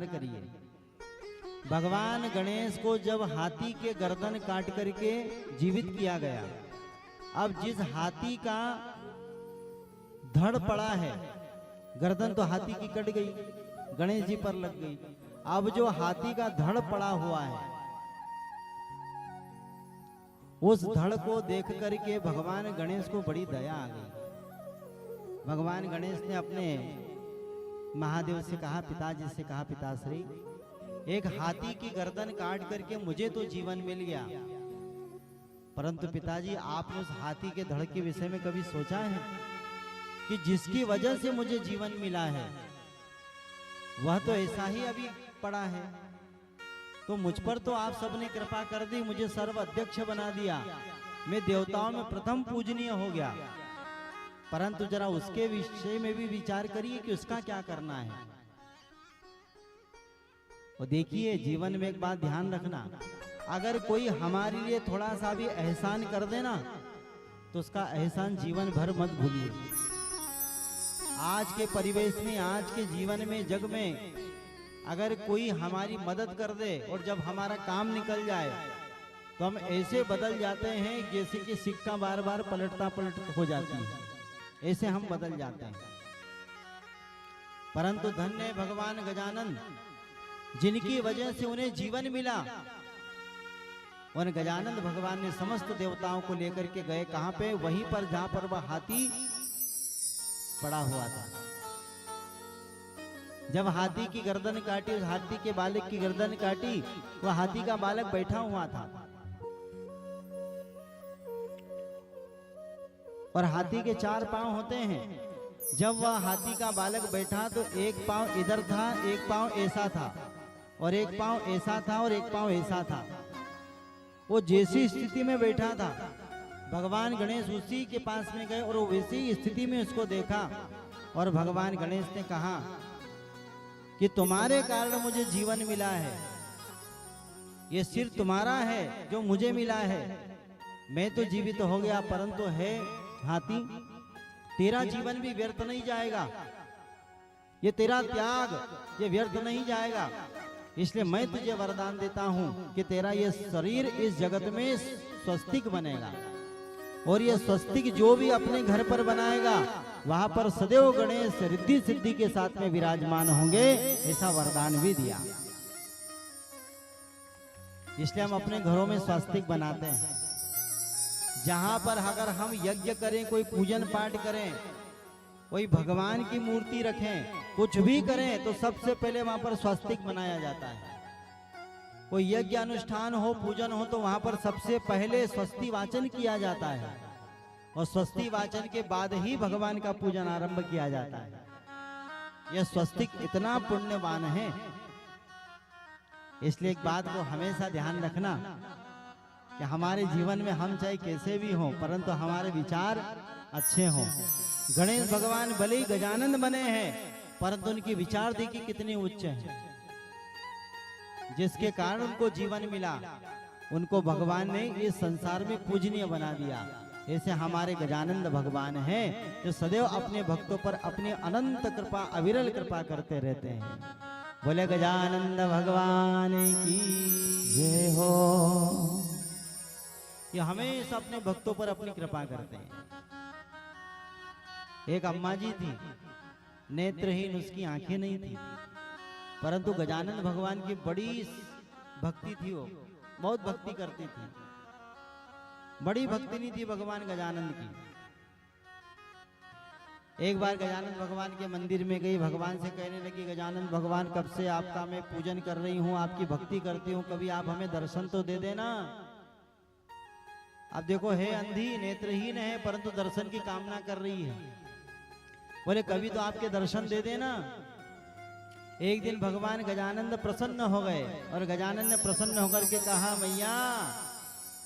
करिए। भगवान गणेश को जब हाथी के गर्दन काट करके जीवित किया गया, अब जिस हाथी का धड़ पड़ा है, गर्दन तो हाथी की कट गई, गणेश जी पर लग गई। अब जो हाथी का धड़ पड़ा हुआ है, उस धड़ को देख करके भगवान गणेश को बड़ी दया आ गई। भगवान गणेश ने अपने महादेव से कहा, पिताजी से कहा, पिताश्री एक हाथी की गर्दन काट करके मुझे तो जीवन मिल गया, परंतु पिताजी आपने उस हाथी के धड़ के विषय में कभी सोचा है कि जिसकी वजह से मुझे जीवन मिला है वह तो ऐसा ही अभी पड़ा है। तो मुझ पर तो आप सबने कृपा कर दी, मुझे सर्व अध्यक्ष बना दिया, मैं देवताओं में प्रथम पूजनीय हो गया, परंतु जरा उसके विषय में भी विचार करिए कि उसका क्या करना है। और देखिए, जीवन में एक बात ध्यान रखना, अगर कोई हमारे लिए थोड़ा सा भी एहसान कर देना तो उसका एहसान जीवन भर मत भूलिए। आज के परिवेश में, आज के जीवन में, जग में अगर कोई हमारी मदद कर दे और जब हमारा काम निकल जाए तो हम ऐसे बदल जाते हैं जैसे कि सिक्का बार बार पलटता हो जाती है, ऐसे हम बदल जाते हैं। परंतु धन्य है भगवान गजानन, जिनकी वजह से उन्हें जीवन मिला। और गजानन भगवान ने समस्त देवताओं को लेकर के गए कहां पे? वहीं पर जहां पर वह हाथी पड़ा हुआ था। जब हाथी की गर्दन काटी, उस हाथी के बालक की गर्दन काटी, वह हाथी का बालक बैठा हुआ था और हाथी के 4 पांव होते हैं। जब वह हाथी का बालक बैठा तो एक पांव इधर था, एक पांव ऐसा था, और एक पांव ऐसा था, और एक पांव ऐसा था। वो जैसी स्थिति में बैठा था, भगवान गणेश उसी के पास में गए और वो वैसी स्थिति में उसको देखा और भगवान गणेश ने कहा कि तुम्हारे कारण मुझे जीवन मिला है, ये सिर तुम्हारा है जो मुझे मिला है, मैं तो जीवित हो गया, परंतु है हाथी, तेरा जीवन भी व्यर्थ नहीं जाएगा, ये तेरा त्याग ये व्यर्थ नहीं जाएगा, इसलिए मैं तुझे वरदान देता हूं कि तेरा ये शरीर इस जगत में स्वस्तिक बनेगा, और ये स्वस्तिक जो भी अपने घर पर बनाएगा वहां पर सदैव गणेश रिद्धि सिद्धि के साथ में विराजमान होंगे, ऐसा वरदान भी दिया। इसलिए हम अपने घरों में स्वस्तिक बनाते हैं। जहां पर अगर हम यज्ञ करें, कोई पूजन पाठ करें, कोई भगवान की मूर्ति रखें, कुछ भी करें, तो सबसे पहले वहां पर स्वस्तिक बनाया जाता है। कोई यज्ञ अनुष्ठान हो, पूजन हो, तो वहां पर सबसे पहले स्वस्ति वाचन किया जाता है, और स्वस्ति वाचन के बाद ही भगवान का पूजन आरंभ किया जाता है। यह स्वस्तिक इतना पुण्यवान है, इसलिए एक बात को हमेशा ध्यान रखना कि हमारे जीवन में हम चाहे कैसे भी हों, परंतु हमारे विचार अच्छे हों। गणेश भगवान भले ही गजानन बने हैं, परंतु उनकी विचार देखिए कितने उच्च हैं, जिसके कारण उनको जीवन मिला, उनको भगवान ने इस संसार में पूजनीय बना दिया। ऐसे हमारे गजानंद भगवान हैं जो सदैव अपने भक्तों पर अपनी अनंत कृपा, अविरल कृपा करते रहते हैं। बोले गजानंद भगवान की जय हो। ये हमेशा अपने भक्तों पर अपनी कृपा करते हैं। एक अम्मा जी थी, नेत्रहीन, उसकी आंखें नहीं थी, परंतु गजानन भगवान की बड़ी भक्ति थी, वो बहुत भक्ति करती थी, बड़ी भक्ति नहीं थी भगवान गजानन की। एक बार गजानन भगवान के मंदिर में गई, भगवान से कहने लगी, गजानन भगवान कब से आपका मैं पूजन कर रही हूँ, आपकी भक्ति करती हूँ, कभी आप हमें दर्शन तो दे देना। अब देखो, है अंधी, नेत्रहीन है, परंतु दर्शन की कामना कर रही है। बोले कभी तो आपके दर्शन दे देना। एक दिन भगवान गजानंद प्रसन्न हो गए और गजानन ने प्रसन्न होकर के कहा, मैया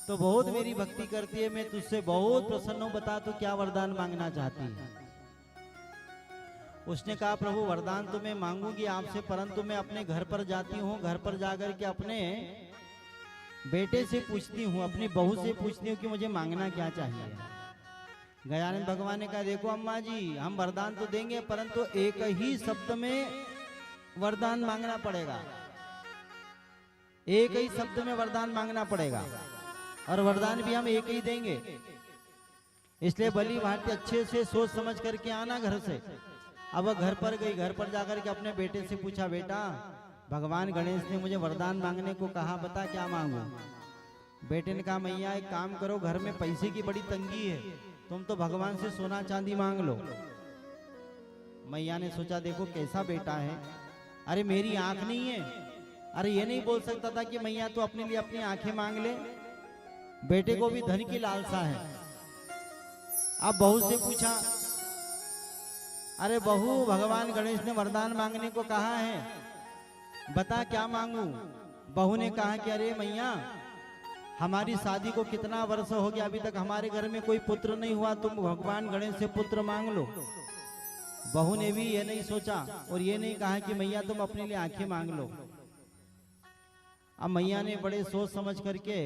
तो बहुत मेरी भक्ति करती है, मैं तुझसे बहुत प्रसन्न हूं, बता तू क्या वरदान मांगना चाहती है। उसने कहा, प्रभु वरदान तो मैं मांगूंगी आपसे, परंतु मैं अपने घर पर जाती हूँ, घर पर जाकर के अपने बेटे से पूछती हूँ, अपनी बहू से पूछती हूँ कि मुझे मांगना क्या चाहिए। गजानन भगवान ने कहा, देखो अम्मा जी, हम वरदान तो देंगे, परंतु एक ही शब्द में वरदान मांगना पड़ेगा, एक ही शब्द में वरदान मांगना पड़ेगा, और वरदान भी हम एक ही देंगे। इसलिए भली भांति अच्छे से सोच समझ करके आना घर से। अब वह घर पर गई, घर पर जाकर के अपने बेटे से पूछा, बेटा भगवान गणेश ने मुझे वरदान मांगने को कहा, बता क्या मांगू। बेटे ने कहा, मैया एक काम करो, घर में पैसे की बड़ी तंगी है, तुम तो भगवान से सोना चांदी मांग लो। मैया ने सोचा, देखो कैसा बेटा है, अरे मेरी आंख नहीं है, अरे ये नहीं बोल सकता था कि मैया तो अपने लिए अपनी आंखें मांग ले। बेटे को भी धन की लालसा है। अब बहू से पूछा, अरे बहू भगवान गणेश ने वरदान मांगने को कहा है, बता क्या मांगू। बहू ने कहा कि अरे मैया हमारी शादी को कितना वर्ष हो गया, अभी तक हमारे घर में कोई पुत्र नहीं हुआ, तुम भगवान गणेश से पुत्र मांग लो। बहू ने भी ये नहीं सोचा और ये नहीं कहा कि मैया तुम अपने लिए आंखें मांग लो। अब मैया ने बड़े सोच समझ करके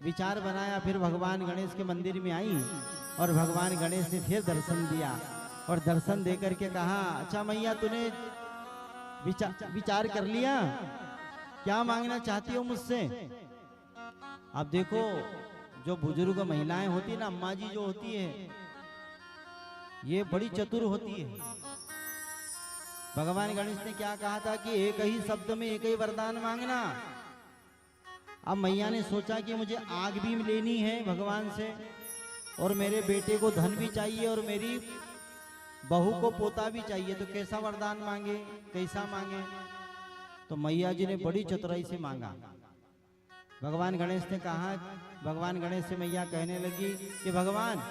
विचार बनाया, फिर भगवान गणेश के मंदिर में आई और भगवान गणेश ने फिर दर्शन दिया और दर्शन दे करके कहा, अच्छा मैया तूने विचार कर लिया, क्या मांगना चाहती हो मुझसे। अब देखो जो बुजुर्ग महिलाएं होती ना, अम्मा जी जो होती है, ये बड़ी चतुर होती है। भगवान गणेश ने क्या कहा था कि एक ही शब्द में एक ही वरदान मांगना। अब मैया ने सोचा कि मुझे आग भी लेनी है भगवान से, और मेरे बेटे को धन भी चाहिए, और मेरी बहू को पोता भी चाहिए, तो कैसा वरदान मांगे, कैसा मांगे। तो मैया जी ने बड़ी चतुराई से मांगा। भगवान गणेश ने कहा, भगवान गणेश से मैया कहने लगी कि भगवान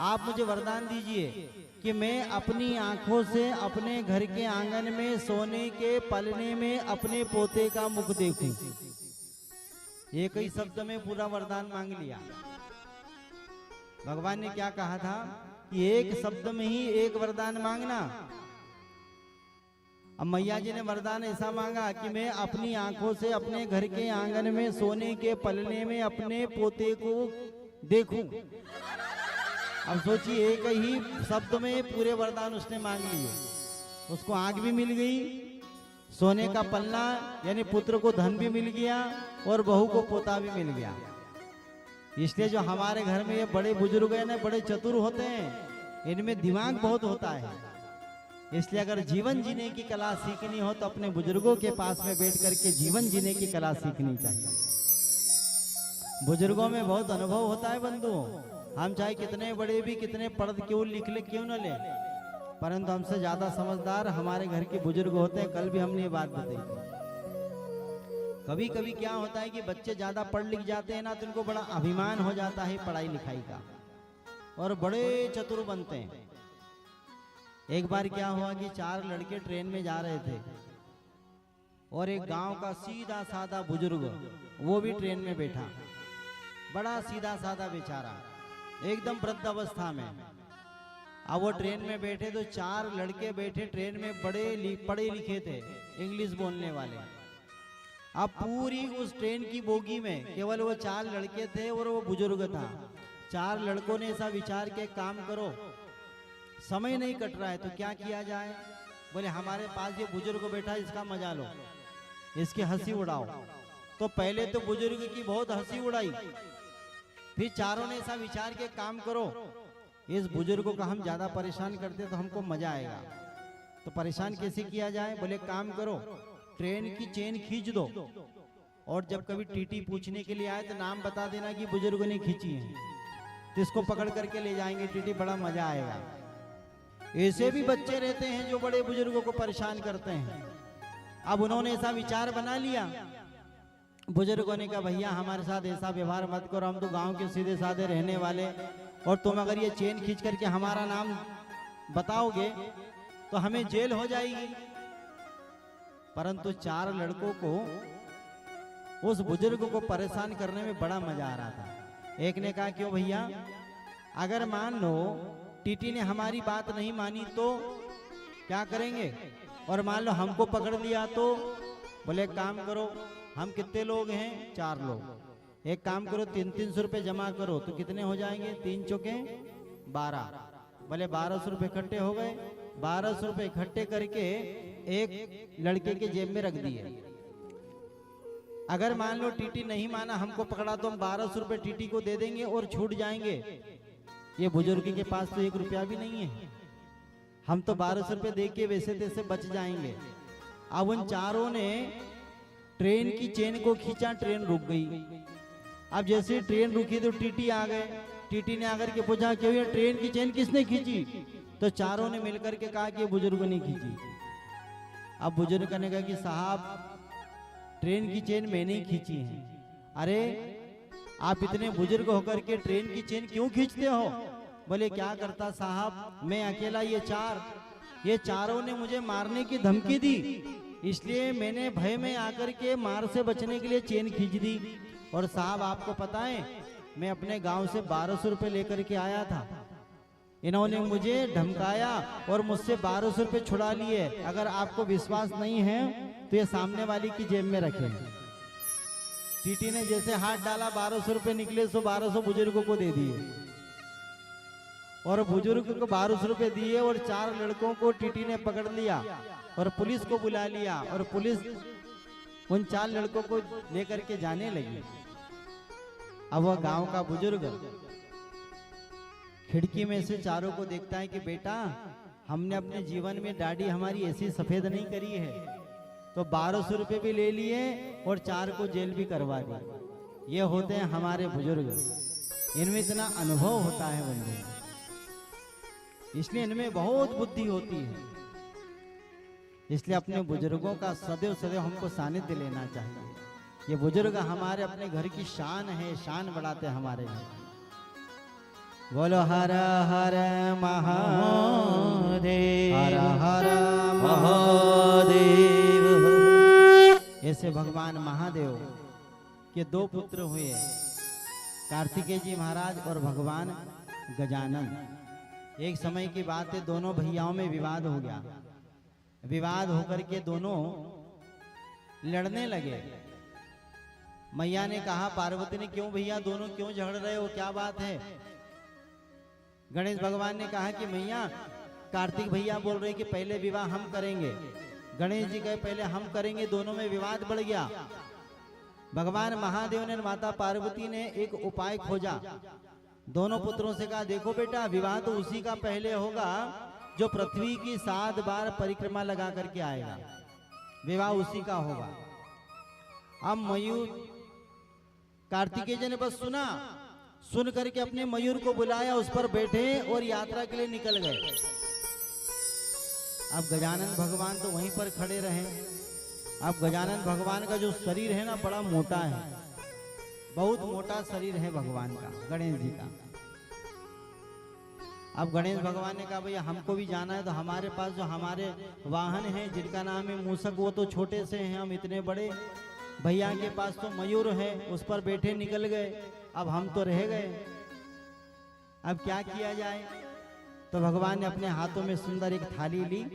आप मुझे वरदान दीजिए कि मैं अपनी आंखों से अपने घर के आंगन में सोने के पलने में अपने पोते का मुख देखूं। एक ही शब्द में पूरा वरदान मांग लिया। भगवान ने क्या कहा था कि एक शब्द में ही एक वरदान मांगना। अब मैया जी ने वरदान ऐसा मांगा कि मैं अपनी आंखों से अपने घर के आंगन में सोने के पलने में अपने पोते को देखूं। अब सोचिए एक ही शब्द में पूरे वरदान उसने मांग लिए। उसको आंख भी मिल गई, सोने का पलना यानी पुत्र को धन भी मिल गया, और बहू को पोता भी मिल गया। इसलिए जो हमारे घर में ये बड़े बुजुर्ग हैं ना, बड़े चतुर होते हैं, इनमें दिमाग बहुत होता है। इसलिए अगर जीवन जीने की कला सीखनी हो तो अपने बुजुर्गों के पास में बैठ करके जीवन जीने की कला सीखनी चाहिए। बुजुर्गों में बहुत अनुभव होता है बंधुओं। हम चाहे कितने बड़े भी, कितने पढ़ क्यों लिख ले क्यों न ले, परंतु हमसे ज्यादा समझदार हमारे घर के बुजुर्ग होते हैं। कल भी हमने ये बात बताई थी। कभी कभी क्या होता है कि बच्चे ज्यादा पढ़ लिख जाते हैं ना, तो उनको बड़ा अभिमान हो जाता है पढ़ाई लिखाई का, और बड़े चतुर बनते हैं। एक बार क्या हुआ कि 4 लड़के ट्रेन में जा रहे थे, और एक गांव का सीधा साधा बुजुर्ग वो भी ट्रेन में बैठा, बड़ा सीधा साधा बेचारा, एकदम वृद्ध अवस्था में। अब वो ट्रेन में बैठे तो 4 लड़के बैठे ट्रेन में, बड़े पढ़े लिखे थे, इंग्लिश बोलने वाले। अब पूरी उस ट्रेन की बोगी में केवल वो 4 लड़के थे और वो बुजुर्ग था। 4 लड़कों ने ऐसा विचार के काम करो, समय नहीं कट रहा है तो क्या किया जाए। बोले हमारे पास ये बुजुर्ग बैठा, इसका मजा लो, इसकी हंसी उड़ाओ। तो पहले तो बुजुर्ग की बहुत हंसी उड़ाई, फिर चारों ने ऐसा विचार के काम करो, इस बुजुर्ग को हम ज्यादा परेशान करते तो हमको मजा आएगा। तो परेशान कैसे किया जाए। बोले काम करो, ट्रेन की चेन खींच दो, और जब कभी टीटी पूछने के लिए आए तो नाम बता देना कि बुजुर्ग ने खींची है, तो इसको पकड़ करके ले जाएंगे टीटी, बड़ा मजा आएगा। ऐसे भी बच्चे रहते हैं जो बड़े बुजुर्गों को परेशान करते हैं। अब उन्होंने ऐसा विचार बना लिया। बुजुर्गों ने कहा भैया हमारे साथ ऐसा व्यवहार मत करो, हम तो गांव के सीधे साधे रहने वाले, और तुम अगर ये चेन खींच करके हमारा नाम बताओगे तो हमें जेल हो जाएगी। परंतु 4 लड़कों को उस बुजुर्ग को परेशान करने में बड़ा मजा आ रहा था। एक ने कहा क्यों भैया, अगर मान लो टीटी ने हमारी बात नहीं मानी तो क्या करेंगे, और मान लो हमको पकड़ लिया तो। बोले काम करो, हम कितने लोग हैं, 4 लोग, एक काम करो 300 रुपए जमा करो, तो कितने हो जाएंगे, 3 चौके 12। बोले 1200 रुपए इकट्ठे हो गए। 1200 रुपए इकट्ठे करके एक लड़के के जेब में रख दिए। अगर मान लो टीटी नहीं माना, हमको पकड़ा, तो हम 1200 रुपए टीटी को दे देंगे और छूट जाएंगे। ये बुजुर्ग के पास तो 1 रुपया भी नहीं है, हम तो 1200 रुपए दे के वैसे तैसे बच जाएंगे। अब उन चारों ने ट्रेन की चेन को खींचा, ट्रेन रुक गई। अब जैसे ट्रेन रुकी तो टीटी आ गए। टीटी ने आकर के पूछा कि ये ट्रेन की चेन किसने खींची? तो चारों ने मिलकर के कहा कि बुजुर्ग ने खींची। अब बुजुर्ग ने कहा कि साहब ट्रेन की चेन मैंने ही खींची है। अरे आप इतने बुजुर्ग होकर के ट्रेन की चेन क्यों खींचते हो? बोले क्या करता साहब, मैं अकेला, ये चारों ने मुझे मारने की धमकी दी, इसलिए मैंने भय में आकर के मार से बचने के लिए चेन खींच दी। और साहब आपको पता है, मैं अपने गांव से 1200 रुपए लेकर के आया था, इन्होंने मुझे धमकाया और मुझसे 1200 रुपए छुड़ा लिए। अगर आपको विश्वास नहीं है तो ये सामने वाली की जेब में रखें। टीटी ने जैसे हाथ डाला, 1200 रुपए निकले, सो 1200 बुजुर्गों को दे दिए और बुजुर्ग को 1200 रुपए दिए। और 4 लड़कों को टीटी ने पकड़ लिया और पुलिस को बुला लिया और पुलिस उन 4 लड़कों को लेकर के जाने लगी। अब वह गांव का बुजुर्ग खिड़की में से चारों को देखता है कि बेटा, हमने अपने जीवन में दाढ़ी हमारी ऐसी सफेद नहीं करी है, तो 1200 रुपए भी ले लिए और 4 को जेल भी करवा दी। ये होते हैं हमारे बुजुर्ग, इनमें इतना अनुभव होता है बंधु, इसलिए इनमें बहुत बुद्धि होती है। इसलिए अपने बुजुर्गों का सदैव सदैव हमको सानिध्य लेना चाहिए। ये बुजुर्ग हमारे अपने घर की शान है, शान बढ़ाते हैं हमारे घर। बोलो हर हर महादेव, हर हर महादेव। ऐसे भगवान महादेव के 2 पुत्र हुए, कार्तिकेय जी महाराज और भगवान गजानन। एक समय की बात है, दोनों भैयाओं में विवाद हो गया। विवाद होकर के दोनों लड़ने लगे। मैया ने कहा, पार्वती ने, क्यों भैया दोनों क्यों झगड़ रहे हो, क्या बात है? गणेश भगवान ने कहा कि मैया, कार्तिक भैया बोल रहे कि पहले विवाह हम करेंगे, गणेश जी कहे पहले हम करेंगे, दोनों में विवाद बढ़ गया। भगवान महादेव ने, माता पार्वती ने एक उपाय खोजा। दोनों पुत्रों से कहा, देखो बेटा, विवाह तो उसी का पहले होगा जो पृथ्वी की 7 बार परिक्रमा लगा करके आएगा, विवाह उसी का होगा। अब मयूर, कार्तिकेय जी ने बस सुन करके अपने मयूर को बुलाया, उस पर बैठे और यात्रा के लिए निकल गए। अब गजानन भगवान तो वहीं पर खड़े रहे। अब गजानन भगवान का जो शरीर है ना, बड़ा मोटा है, बहुत मोटा शरीर है भगवान का, गणेश जी का। अब गणेश भगवान ने कहा, भैया हमको भी जाना है, तो हमारे पास जो हमारे वाहन हैं जिनका नाम है मूषक, वो तो छोटे से हैं, हम इतने बड़े। भैया के पास तो मयूर है, उस पर बैठे निकल गए, अब हम तो रह गए, अब क्या किया जाए? तो भगवान ने अपने हाथों में सुंदर एक थाली ली,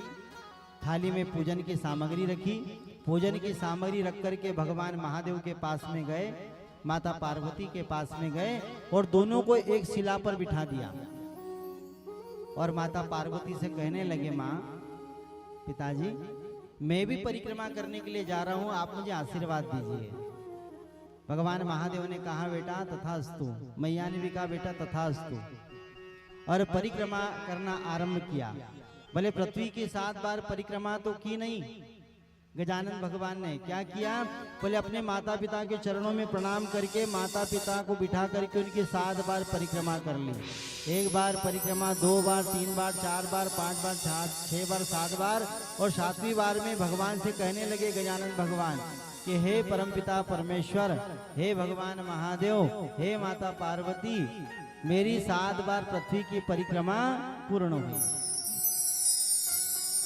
थाली में पूजन की सामग्री रखी। पूजन की सामग्री रख करके भगवान महादेव के पास में गए, माता पार्वती के पास में गए और दोनों को एक शिला पर बिठा दिया। और माता पार्वती से कहने लगे, माँ, पिताजी, मैं भी परिक्रमा करने के लिए जा रहा हूँ, आप मुझे आशीर्वाद दीजिए। भगवान महादेव ने कहा, बेटा तथास्तु। मैया ने भी कहा, बेटा तथास्तु। और परिक्रमा करना आरंभ किया। भले पृथ्वी की 7 बार परिक्रमा तो की नहीं, गजानन भगवान ने क्या किया, बोले अपने माता पिता के चरणों में प्रणाम करके माता पिता को बिठा करके उनकी 7 बार परिक्रमा कर ली। 1 बार परिक्रमा, 2 बार, 3 बार, 4 बार, 5 बार, 6 बार, 7 बार। और 7वीं बार में भगवान से कहने लगे गजानन भगवान कि हे परमपिता परमेश्वर, हे भगवान महादेव, हे माता पार्वती, मेरी 7 बार पृथ्वी की परिक्रमा पूर्ण हुई।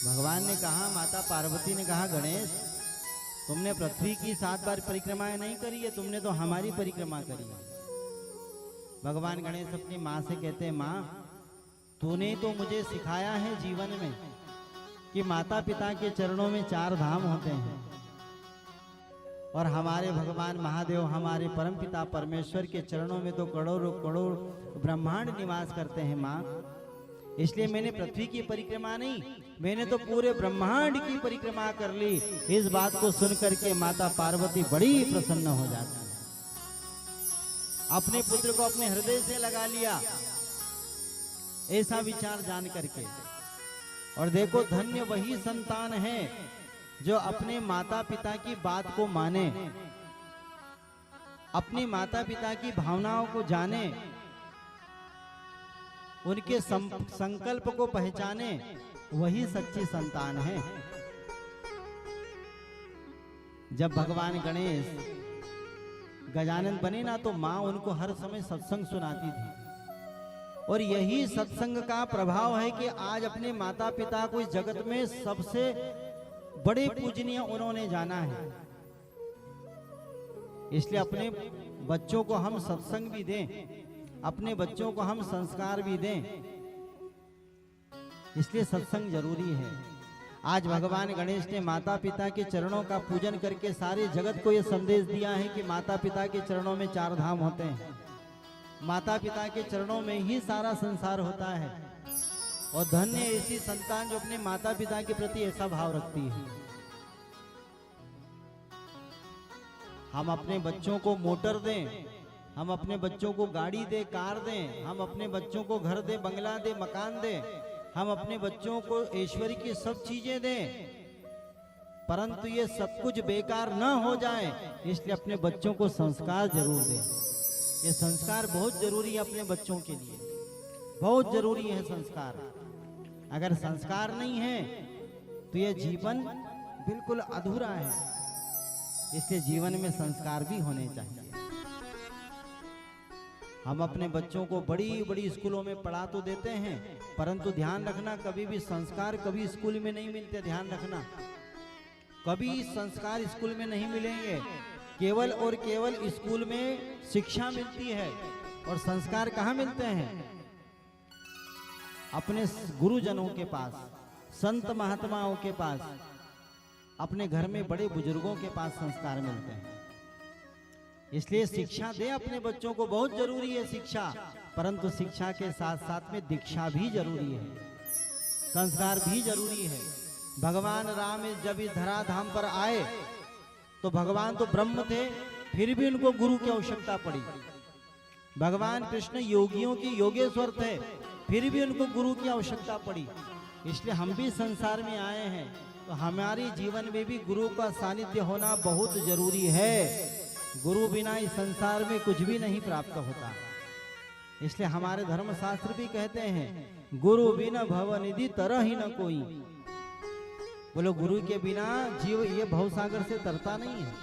भगवान ने कहा, माता पार्वती ने कहा, गणेश, तुमने पृथ्वी की 7 बार परिक्रमाएं नहीं करी है, तुमने तो हमारी परिक्रमा करी है। भगवान गणेश अपनी माँ से कहते हैं, माँ, तूने तो मुझे सिखाया है जीवन में कि माता पिता के चरणों में 4 धाम होते हैं और हमारे भगवान महादेव, हमारे परमपिता परमेश्वर के चरणों में तो करोड़ों करोड़ ब्रह्मांड निवास करते हैं। माँ, इसलिए मैंने पृथ्वी की परिक्रमा नहीं, मैंने तो पूरे ब्रह्मांड की परिक्रमा कर ली। इस बात को सुनकर के माता पार्वती बड़ी प्रसन्न हो जाती है, अपने पुत्र को अपने हृदय से लगा लिया, ऐसा विचार जान करके। और देखो, धन्य वही संतान है जो अपने माता पिता की बात को माने, अपने माता पिता की भावनाओं को जाने, उनके संकल्प को पहचाने, वही सच्ची संतान है। जब भगवान गणेश गजानन बने ना, तो माँ उनको हर समय सत्संग सुनाती थी, और यही सत्संग का प्रभाव है कि आज अपने माता पिता को इस जगत में सबसे बड़े पूजनीय उन्होंने जाना है। इसलिए अपने बच्चों को हम सत्संग भी दें, अपने बच्चों को हम संस्कार भी दें, इसलिए सत्संग जरूरी है। आज भगवान गणेश ने माता पिता के चरणों का पूजन करके सारे जगत को यह संदेश दिया है कि माता पिता के चरणों में 4 धाम होते हैं, माता पिता के चरणों में ही सारा संसार होता है। और धन्य ऐसी संतान जो अपने माता पिता के प्रति ऐसा भाव रखती है। हम अपने बच्चों को मोटर दें, हम अपने बच्चों को गाड़ी दे, कार दें, हम अपने बच्चों को घर दे, बंगला दे, मकान दे, हम अपने बच्चों को ऐश्वर्य की सब चीजें दें, परंतु ये सब कुछ बेकार न हो जाए, इसलिए अपने बच्चों को संस्कार जरूर दें। ये संस्कार बहुत जरूरी है अपने बच्चों के लिए, बहुत जरूरी है संस्कार। अगर संस्कार नहीं है तो यह जीवन बिल्कुल अधूरा है, इसलिए जीवन में संस्कार भी होने चाहिए। हम अपने बच्चों को बड़ी बड़ी स्कूलों में पढ़ा तो देते हैं, परंतु ध्यान रखना, कभी भी संस्कार कभी स्कूल में नहीं मिलते। ध्यान रखना, कभी संस्कार स्कूल में नहीं मिलेंगे। केवल और केवल स्कूल में शिक्षा मिलती है, और संस्कार कहाँ मिलते हैं? अपने गुरुजनों के पास, संत महात्माओं के पास, अपने घर में बड़े बुजुर्गों के पास संस्कार मिलते हैं। इसलिए शिक्षा दे अपने बच्चों को, बहुत जरूरी है शिक्षा, परंतु शिक्षा के साथ साथ में दीक्षा भी जरूरी है, संस्कार भी जरूरी है। भगवान राम जब इस धराधाम पर आए तो भगवान तो ब्रह्म थे, फिर भी उनको गुरु की आवश्यकता पड़ी। भगवान कृष्ण योगियों के योगेश्वर थे, फिर भी उनको गुरु की आवश्यकता पड़ी। इसलिए हम भी संसार में आए हैं तो हमारे जीवन में भी गुरु का सानिध्य होना बहुत जरूरी है। गुरु बिना इस संसार में कुछ भी नहीं प्राप्त होता। इसलिए हमारे धर्मशास्त्र भी कहते हैं, गुरु बिना भवनिधि तरह ही न कोई। बोलो, गुरु के बिना जीव ये भवसागर से तरता नहीं है।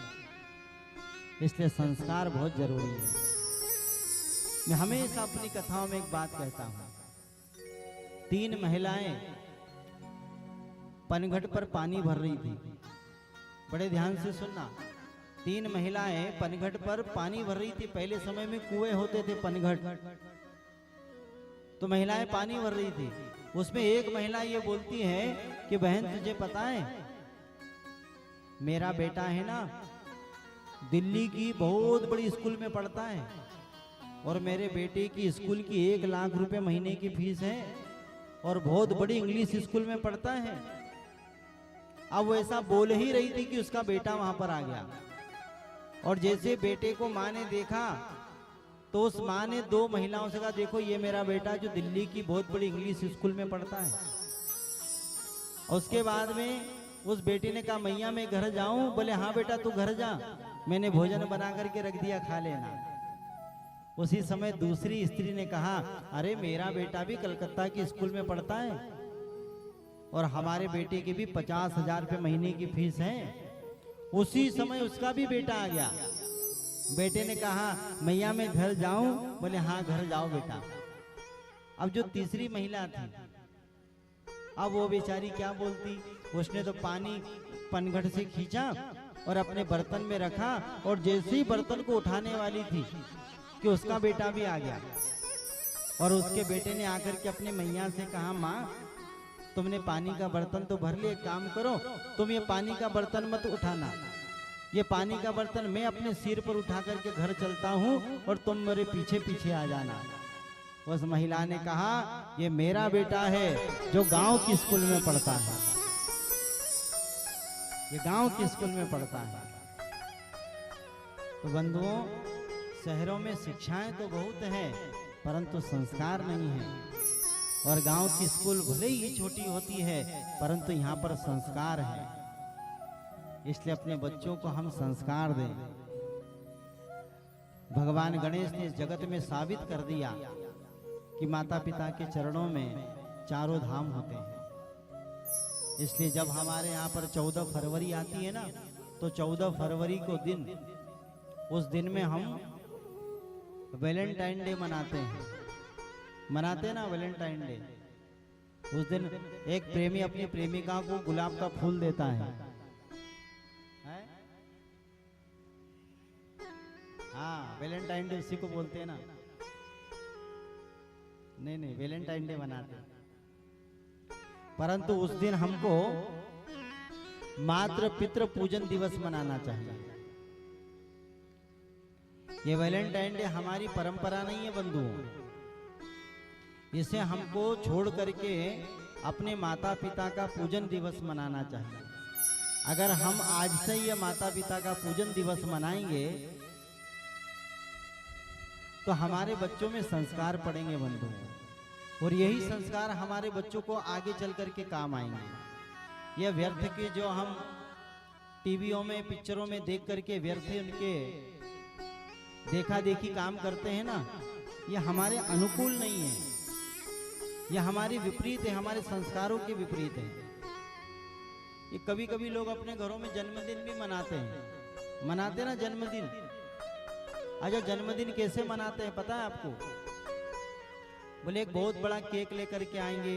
इसलिए संस्कार बहुत जरूरी है। मैं हमेशा अपनी कथाओं में एक बात कहता हूं, 3 महिलाएं पनघट पर पानी भर रही थी। बड़े ध्यान से सुनना, 3 महिलाएं पनघट पर पानी भर रही थी। पहले समय में कुएं होते थे, पनघट, तो महिलाएं पानी भर रही थी। उसमें एक महिला ये बोलती है कि बहन, तुझे पता है मेरा बेटा है ना, दिल्ली की बहुत बड़ी स्कूल में पढ़ता है, और मेरे बेटे की स्कूल की 1 लाख रुपए महीने की फीस है, और बहुत बड़ी इंग्लिश स्कूल में पढ़ता है। अब वो ऐसा बोल ही रही थी कि उसका बेटा वहां पर आ गया, और जैसे बेटे को माँ ने देखा तो उस माँ ने 2 महिलाओं से कहा, देखो ये मेरा बेटा जो दिल्ली की बहुत बड़ी इंग्लिश स्कूल में पढ़ता है। उसके बाद में उस बेटे ने कहा, मैया मैं घर जाऊं? बोले हाँ बेटा तू घर जा, मैंने भोजन बना करके रख दिया, खा लेना। उसी समय दूसरी स्त्री ने कहा, अरे मेरा बेटा भी कलकत्ता की स्कूल में पढ़ता है, और हमारे बेटे की भी 50,000 रुपये महीने की फीस है। उसी समय उसका भी बेटा आ गया। बेटे ने कहा, मैया मैं घर जाऊं? बोले हाँ घर जाओ बेटा। अब जो तीसरी महिला थी, अब वो बेचारी क्या बोलती, उसने तो पानी पनघट से खींचा और अपने बर्तन में रखा, और जैसे ही बर्तन को उठाने वाली थी कि उसका बेटा भी आ गया, और उसके बेटे ने आकर के अपनी मैया से कहा, माँ तुमने पानी का बर्तन तो भर लिया, काम करो तुम ये पानी का बर्तन मत उठाना, ये पानी का बर्तन मैं अपने सिर पर उठा करके घर चलता हूँ और तुम मेरे पीछे पीछे आ जाना। उस महिला ने कहा ये मेरा बेटा है जो गांव की स्कूल में पढ़ता है, ये गांव की स्कूल में पढ़ता है। तो बंधुओं, शहरों में शिक्षाएं तो बहुत हैं परंतु संस्कार नहीं है, और गांव की स्कूल भले ही छोटी होती है परंतु यहाँ पर संस्कार है। इसलिए अपने बच्चों को हम संस्कार दें। भगवान गणेश ने इस जगत में साबित कर दिया कि माता पिता के चरणों में चारों धाम होते हैं। इसलिए जब हमारे यहाँ पर 14 फरवरी आती है ना, तो 14 फरवरी को दिन, उस दिन में हम वैलेंटाइन डे मनाते हैं ना, वैलेंटाइन डे। उस दिन एक प्रेमी अपनी प्रेमिका को गुलाब का फूल देता है? हाँ, वैलेंटाइन डे उसी को बोलते हैं ना। नहीं, वैलेंटाइन डे मनाते हैं, परंतु उस दिन हमको मातृ पितृ पूजन दिवस मनाना चाहिए। ये वैलेंटाइन डे हमारी परंपरा नहीं है बंधुओं, इसे हमको छोड़ करके अपने माता पिता का पूजन दिवस मनाना चाहिए। अगर हम आज से ये माता पिता का पूजन दिवस मनाएंगे तो हमारे बच्चों में संस्कार पड़ेंगे बंधुओं, और यही संस्कार हमारे बच्चों को आगे चल करके काम आएंगे। यह व्यर्थ के जो हम टीवियों में पिक्चरों में देख करके व्यर्थ उनके देखा देखी काम करते हैं ना, यह हमारे अनुकूल नहीं है, यह हमारे विपरीत है, हमारे संस्कारों के विपरीत है। ये कभी कभी लोग अपने घरों में जन्मदिन भी मनाते ना जन्मदिन। अच्छा, जन्मदिन कैसे मनाते हैं पता है आपको? बोले एक बहुत बड़ा केक लेकर के आएंगे,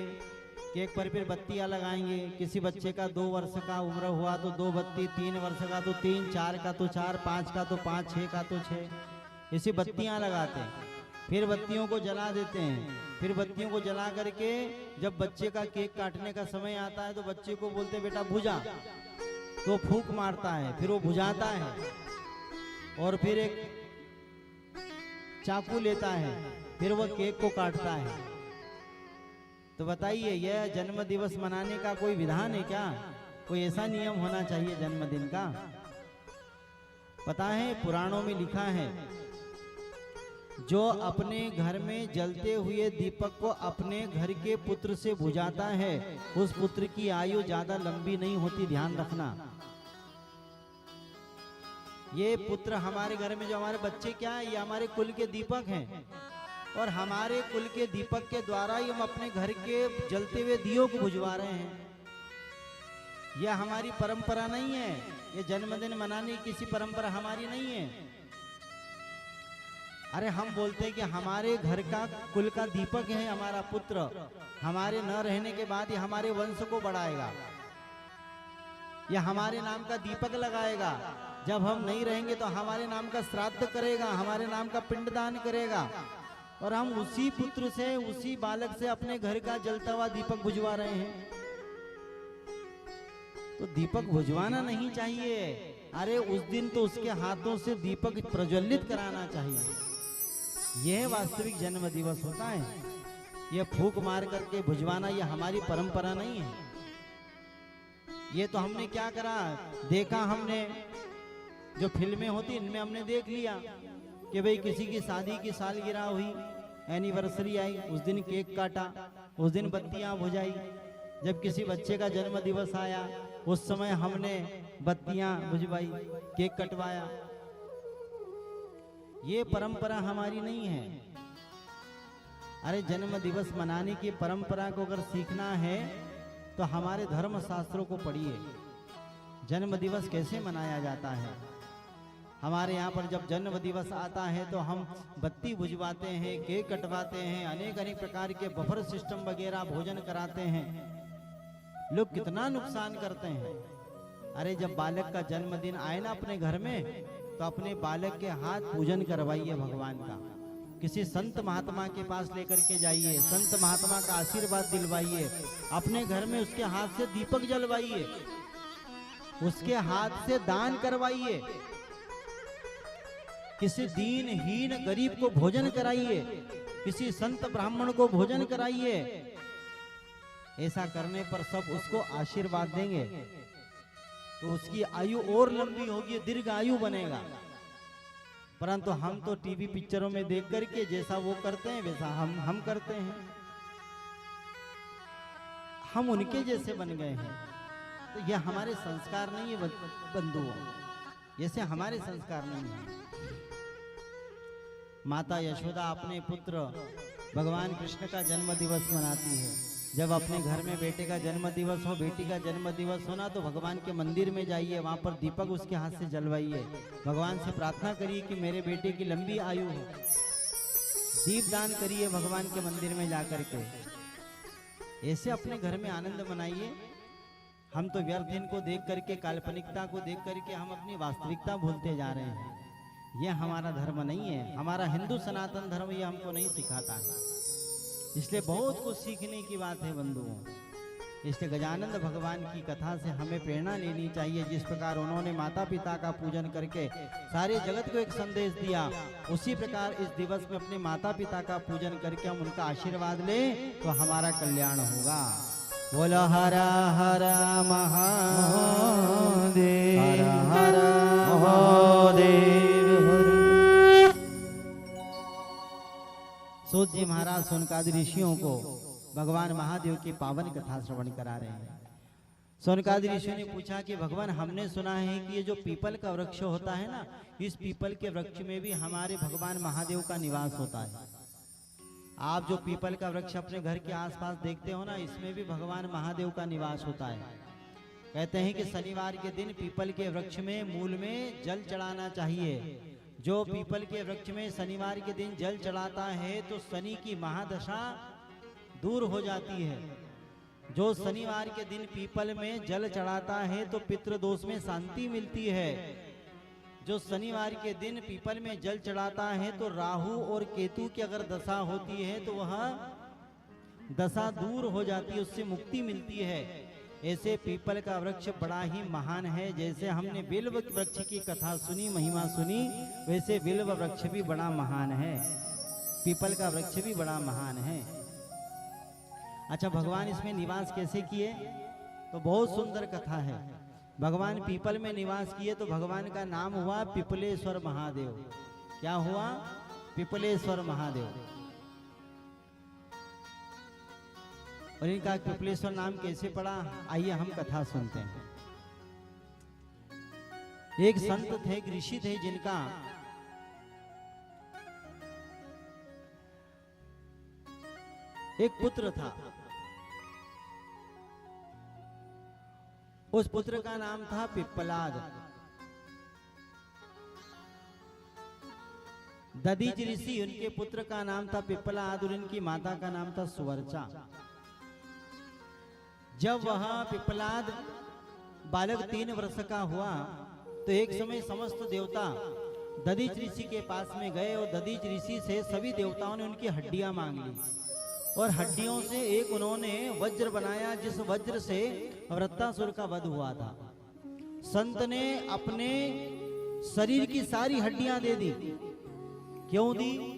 केक पर फिर बत्तियां लगाएंगे। किसी बच्चे का 2 वर्ष का उम्र हुआ तो 2 बत्ती, 3 वर्ष का तो 3, 4 का तो 4, 5 का तो 5, 6 का तो 6, ऐसी बत्तियां लगाते हैं। फिर बत्तियों को जला देते हैं। फिर बत्तियों को जला करके जब बच्चे का केक काटने का समय आता है तो बच्चे को बोलते बेटा बुझा, तो फूंक मारता है, फिर वो बुझाता है और फिर एक चाकू लेता है, फिर वह केक को काटता है। तो बताइए, यह जन्म दिवस मनाने का कोई विधान है क्या? कोई ऐसा नियम होना चाहिए जन्मदिन का? पता है, पुराणों में लिखा है, जो अपने घर में जलते हुए दीपक को अपने घर के पुत्र से बुझाता है, उस पुत्र की आयु ज्यादा लंबी नहीं होती। ध्यान रखना। ये पुत्र हमारे घर में जो हमारे बच्चे क्या है, ये हमारे कुल के दीपक हैं, और हमारे कुल के दीपक के द्वारा ही हम अपने घर के जलते हुए दियों को बुझवा रहे हैं। यह हमारी परंपरा नहीं है, ये जन्मदिन मनाने की किसी परंपरा हमारी नहीं है। अरे हम बोलते हैं कि हमारे घर का कुल का दीपक है हमारा पुत्र, हमारे न रहने के बाद ये हमारे वंश को बढ़ाएगा, यह हमारे नाम का दीपक लगाएगा। जब हम नहीं रहेंगे तो हमारे नाम का श्राद्ध करेगा, हमारे नाम का पिंडदान करेगा, और हम उसी पुत्र से, उसी बालक से अपने घर का जलता हुआ दीपक बुझवा रहे हैं। तो दीपक बुझवाना नहीं चाहिए। अरे उस दिन तो उसके हाथों से दीपक प्रज्वलित कराना चाहिए। यह वास्तविक जन्म दिवस होता है। यह फूंक मार करके बुझवाना यह हमारी परंपरा नहीं है। ये तो हमने क्या करा, देखा हमने, जो फिल्में होती इनमें हमने देख लिया कि भाई किसी की शादी की सालगिरह हुई, एनिवर्सरी आई, उस दिन केक काटा, उस दिन बत्तियां बुझाई। जब किसी बच्चे का जन्म दिवस आया उस समय हमने बत्तियां बुझवाई, केक कटवाया। ये परंपरा हमारी नहीं है। अरे जन्म दिवस मनाने की परंपरा को अगर सीखना है तो हमारे धर्म शास्त्रों को पढ़िए। जन्म दिवस कैसे मनाया जाता है। हमारे यहाँ पर जब जन्म दिवस आता है तो हम बत्ती बुझवाते हैं, केक कटवाते हैं, अनेक अनेक प्रकार के बफर सिस्टम वगैरह भोजन कराते हैं। लोग कितना नुकसान करते हैं। अरे जब बालक का जन्मदिन आए ना अपने घर में, तो अपने बालक के हाथ पूजन करवाइए भगवान का। किसी संत महात्मा के पास लेकर के जाइए, संत महात्मा का आशीर्वाद दिलवाइए, अपने घर में उसके हाथ से दीपक जलवाइए, उसके हाथ से दान करवाइए, किसी दीनहीन गरीब को भोजन कराइए। किसी संत ब्राह्मण को भोजन कराइए। ऐसा करने पर सब उसको आशीर्वाद देंगे तो उसकी आयु और लंबी होगी, दीर्घ आयु बनेगा। परंतु हम तो टीवी पिक्चरों में देख करके जैसा वो करते हैं वैसा हम करते हैं, हम उनके जैसे बन गए हैं। तो यह हमारे संस्कार नहीं है बंधुओं, जैसे हमारे संस्कार नहीं है। माता यशोदा अपने पुत्र भगवान कृष्ण का जन्म दिवस मनाती है। जब अपने घर में बेटे का जन्म दिवस हो, बेटी का जन्म दिवस हो ना, तो भगवान के मंदिर में जाइए, वहां पर दीपक उसके हाथ से जलवाइए, भगवान से प्रार्थना करिए कि मेरे बेटे की लंबी आयु हो। दीप दान करिए भगवान के मंदिर में जाकर के। ऐसे अपने घर में आनंद मनाइए। हम तो व्यर्थ इनको देख करके, काल्पनिकता को देख करके हम अपनी वास्तविकता भूलते जा रहे हैं। यह हमारा धर्म नहीं है, हमारा हिंदू सनातन धर्म ये हमको नहीं सिखाता है। इसलिए बहुत कुछ सीखने की बात है बंधुओं। इसलिए गजानंद भगवान की कथा से हमें प्रेरणा लेनी चाहिए। जिस प्रकार उन्होंने माता पिता का पूजन करके सारे जगत को एक संदेश दिया, उसी प्रकार इस दिवस में अपने माता पिता का पूजन करके हम उनका आशीर्वाद लें तो हमारा कल्याण होगा। बोलो हर हर महादेव, हर हर महादेव। सूत जी महाराज सोनकादि ऋषियों को भगवान महादेव की पावन कथा श्रवण करा रहे हैं। सोनकादि ऋषियों ने पूछा कि भगवान, हमने सुना है कि ये जो पीपल का वृक्ष होता है ना, इस पीपल के वृक्ष में भी हमारे भगवान महादेव का निवास होता है। आप जो पीपल का वृक्ष अपने घर के आसपास देखते हो ना, इसमें भी भगवान महादेव का निवास होता है। कहते हैं कि शनिवार के दिन पीपल के वृक्ष में मूल में जल चढ़ाना चाहिए। जो पीपल के वृक्ष में शनिवार के दिन जल चढ़ाता है तो शनि की महादशा दूर हो जाती है। जो शनिवार के दिन पीपल में जल चढ़ाता है तो पितृदोष में शांति मिलती है। जो शनिवार के दिन पीपल में जल चढ़ाता है तो राहु और केतु की अगर दशा होती है तो वह दशा दूर हो जाती है, उससे मुक्ति मिलती है। ऐसे पीपल का वृक्ष बड़ा ही महान है। जैसे हमने बिल्व वृक्ष की कथा सुनी, महिमा सुनी, वैसे बिल्व वृक्ष भी बड़ा महान है, पीपल का वृक्ष भी बड़ा महान है। अच्छा, भगवान इसमें निवास कैसे किए? तो बहुत सुंदर कथा है। भगवान पीपल में निवास किए तो भगवान का नाम हुआ पिपलेश्वर महादेव। क्या हुआ? पिपलेश्वर महादेव। और इनका पिपलेश्वर नाम कैसे पड़ा, आइए हम कथा सुनते हैं। एक संत थे, एक ऋषि थे, जिनका एक पुत्र था। उस पुत्र का नाम था पिप्पलाद। दधीच ऋषि, उनके पुत्र का नाम था पिप्पलाद और इनकी माता का नाम था सुवर्चा। जब वह पिप्पलाद बालक 3 वर्ष का हुआ तो एक समय समस्त देवता दधीच ऋषि के पास में गए और दधीच ऋषि से सभी देवताओं ने उनकी हड्डियां मांग ली और हड्डियों से एक उन्होंने वज्र बनाया, जिस वज्र से वृत्तासुर का वध हुआ था। संत ने अपने शरीर की सारी हड्डियां दे दी। क्यों दी?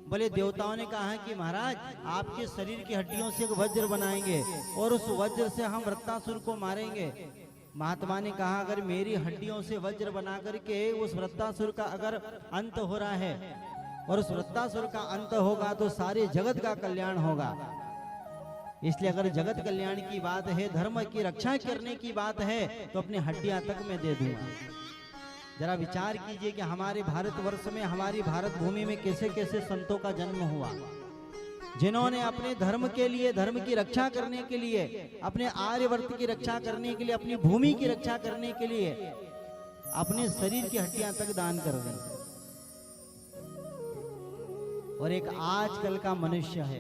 बोले देवताओं ने कहा कि महाराज, आपके शरीर की हड्डियों से एक वज्र बनाएंगे और उस वज्र से हम वृत्तासुर को मारेंगे। महात्मा ने कहा, अगर मेरी हड्डियों से वज्र बना करके उस वृत्तासुर का अगर अंत हो रहा है और उस वृत्तासुर का अंत होगा तो सारे जगत का कल्याण होगा। इसलिए अगर जगत कल्याण की बात है, धर्म की रक्षा करने की बात है, तो अपनी हड्डियां तक मैं दे दूंगा। जरा विचार कीजिए कि हमारे भारतवर्ष में, हमारी भारत भूमि में कैसे कैसे संतों का जन्म हुआ, जिन्होंने अपने धर्म के लिए, धर्म की रक्षा करने के लिए, अपने आर्यवर्त की रक्षा करने के लिए, अपनी भूमि की रक्षा करने के लिए अपने शरीर की हड्डियां तक दान कर दी। और एक आजकल का मनुष्य है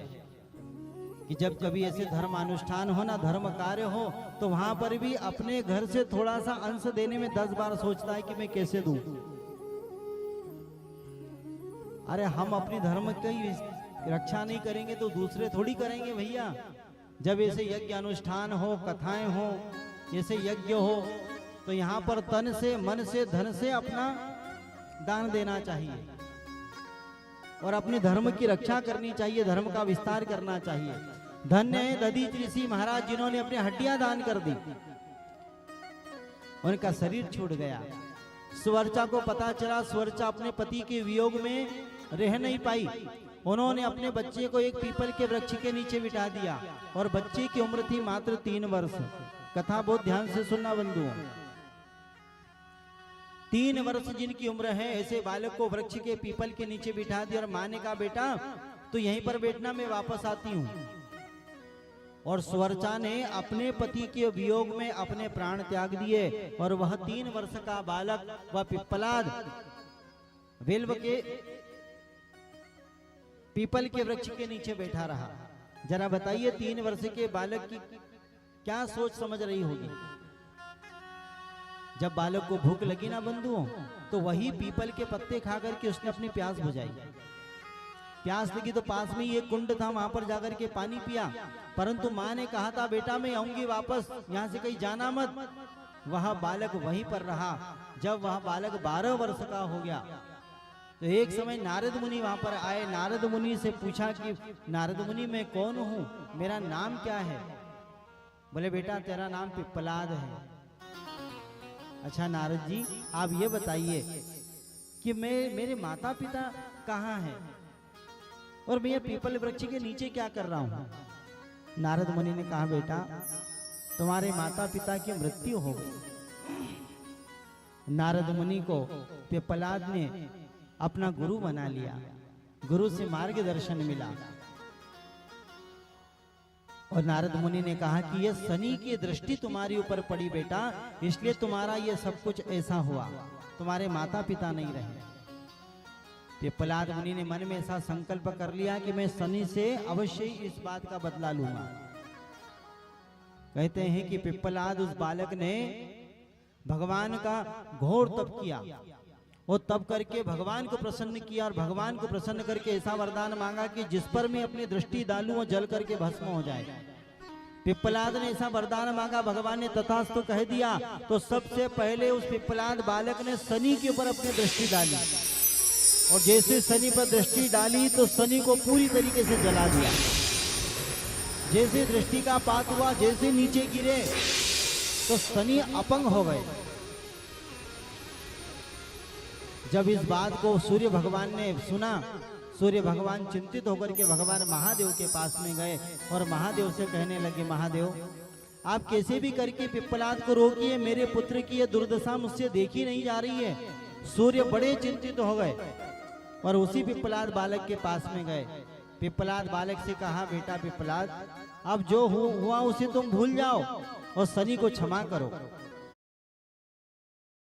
कि जब कभी ऐसे धर्म अनुष्ठान हो ना, धर्म कार्य हो, तो वहां पर भी अपने घर से थोड़ा सा अंश देने में 10 बार सोचता है कि मैं कैसे दूं। अरे हम अपनी धर्म की रक्षा नहीं करेंगे तो दूसरे थोड़ी करेंगे भैया। जब ऐसे यज्ञ अनुष्ठान हो, कथाएं हो, ऐसे यज्ञ हो, तो यहाँ पर तन से, मन से, धन से अपना दान देना चाहिए। और अपने धर्म की रक्षा करनी चाहिए, धर्म का विस्तार करना चाहिए। धन्य है दधीच ऋषि महाराज जिन्होंने अपनी हड्डियां दान कर दी, उनका शरीर छूट गया। सुवर्चा को पता चला, सुवर्चा अपने पति के वियोग में रह नहीं पाई। उन्होंने अपने बच्चे को एक पीपल के वृक्ष के नीचे बिठा दिया और बच्चे की उम्र थी मात्र 3 वर्ष। कथा बहुत ध्यान से सुनना बंधुओं। 3 वर्ष जिनकी उम्र है, ऐसे बालक को वृक्ष के पीपल के नीचे बिठा दिया और मां ने कहा बेटा तो यहीं पर बैठना, मैं वापस आती हूं। और सुवर्चा ने अपने पति के वियोग में अपने प्राण त्याग दिए और वह 3 वर्ष का बालक वह पिप्पलाद बेल्व के पीपल के वृक्ष के नीचे बैठा रहा। जरा बताइए 3 वर्ष के बालक की क्या सोच समझ रही होगी। जब बालक को भूख लगी ना बंधुओं, तो वही पीपल के पत्ते खा करके उसने अपनी प्यास बुझाई। प्यास लगी तो पास में ही एक कुंड था, वहां पर जाकर के पानी पिया। परंतु मां ने कहा था बेटा मैं आऊंगी वापस, यहां से कहीं जाना मत। वह बालक वहीं पर रहा। जब वह बालक 12 वर्ष का हो गया तो एक समय नारद मुनि वहां पर आए। नारद मुनि से पूछा कि नारद मुनि मैं कौन हूं, मेरा नाम क्या है। बोले बेटा तेरा नाम पिप्पलाद है। अच्छा नारद जी आप ये बताइए कि मेरे माता पिता कहाँ हैं और मैं ये पीपल वृक्ष के नीचे क्या कर रहा हूं। नारद मुनि ने कहा बेटा तुम्हारे माता पिता की मृत्यु हो गई। नारद मुनि को पिप्पलाद ने अपना गुरु बना लिया, गुरु से मार्गदर्शन मिला। और नारद मुनि ने कहा कि ये शनि की दृष्टि तुम्हारे ऊपर पड़ी बेटा, इसलिए तुम्हारा ये सब कुछ ऐसा हुआ, तुम्हारे माता पिता नहीं रहे। पिप्पलाद मुनि ने मन में ऐसा संकल्प कर लिया कि मैं शनि से अवश्य ही इस बात का बदला लूंगा। कहते हैं कि पिप्पलाद उस बालक ने भगवान का घोर तप किया और तप करके भगवान को प्रसन्न किया और भगवान को प्रसन्न करके ऐसा वरदान मांगा कि जिस पर मैं अपनी दृष्टि डालूं वो जल करके भस्म हो जाए। पिप्पलाद ने ऐसा वरदान मांगा, भगवान ने तथास्तु कह दिया। तो सबसे पहले उस पिप्पलाद बालक ने शनि के ऊपर अपनी दृष्टि डाली और जैसे शनि पर दृष्टि डाली तो शनि को पूरी तरीके से जला दिया। जैसे दृष्टि का पात हुआ, जैसे नीचे गिरे तो शनि अपंग हो गए। जब इस बात को सूर्य भगवान ने सुना, सूर्य भगवान चिंतित होकर के भगवान महादेव के पास में गए और महादेव से कहने लगे महादेव आप कैसे भी करके पिप्पलाद को रोकिए, मेरे पुत्र की ये दुर्दशा मुझसे देखी नहीं जा रही है। सूर्य बड़े चिंतित हो गए और उसी पिप्पलाद बालक के पास में गए। पिप्पलाद बालक से कहा बेटा पिप्पलाद अब जो हुआ उसे तुम भूल जाओ और शनि को क्षमा करो।